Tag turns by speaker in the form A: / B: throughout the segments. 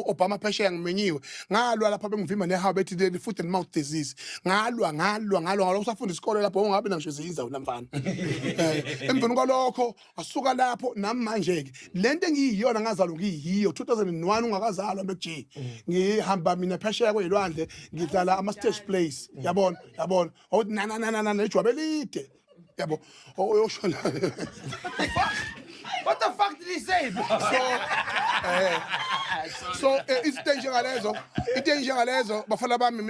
A: Obama phesheya ngimenyiwe ngalwa lapha bengivimba nehawu bethi the foot and mouth disease ngalwa ngalokho usafunda isikole lapho ungabe nangisho ziyinza unamfana emveni kwalokho asuka lapho nami manje ke lento engiyiyona ngazalwa ngiyiyo 2001 ungakazalwa beG ngihamba mina phesheya kwelwandle ngidlala ama stage plays yabona awuthi na ejwabe elide yabo oyosho la
B: What the fuck did he say?
A: So into njengalezo bafana bami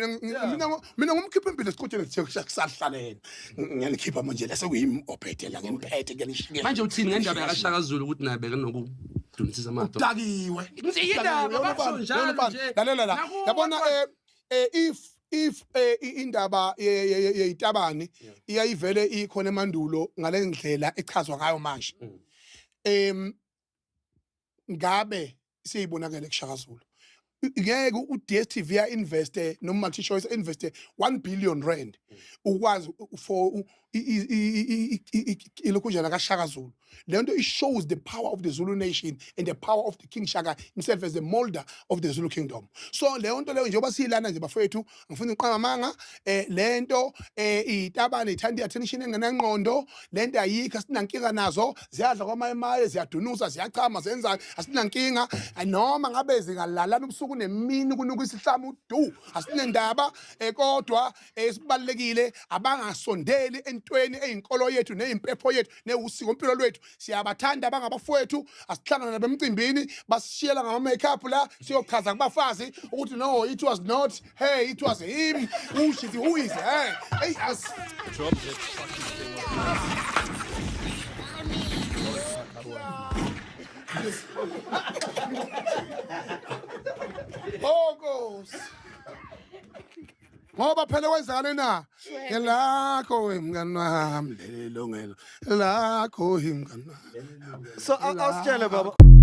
A: mina ngumkhipha impilo esiqhutsheni ngithe kusahlalene ngiyanikhipha manje lase kuyimi ophethe la ngemphethe ngiyanishike
C: manje uthini ngendaba yakashaka Zulu ukuthi nabe nokudunisisa amadoda
A: dakiwe
B: Indaba basho njalo nje.
A: lalela yabona if indaba yeyitabani iyayivele ikhona emandulo ngale ndlela echazwa ngayo manje ngabe siyibonakala kuShaka Zulu ngeke uDStv ya invest no multi choice invest 1 billion rand ukwazi for ilokujana kaShaka Zulu lento it shows the power of the Zulu nation and the power of the King Shaka himself as the molder of the Zulu kingdom. So lento leyo njengoba silana nje bafowethu ngifuna iqanga manga lento itabane ithanda attention engenangqondo lento ayikho sinankinga nazo ziyadla kwamayemaye ziyadunusa ziyachama zenzani asinankinga noma ngabe zingalalana ubusuku nemini kunuka isihlama udu asinendaba kodwa esibalekile abangasondeli entweni eyinkolo yethu neyimpepho yethu neusiko impilo lwethu siyabathanda abangabafowethu asihlangana bemcimbini basishiyela ngama makeup la siyochaza kubafazi ukuthi no it was not hey it was him who is hey as drop it oh goes ngoba phela wenzakale na ngelakho wemngani wami lelo ngelo lakho imngani
D: So I'll baba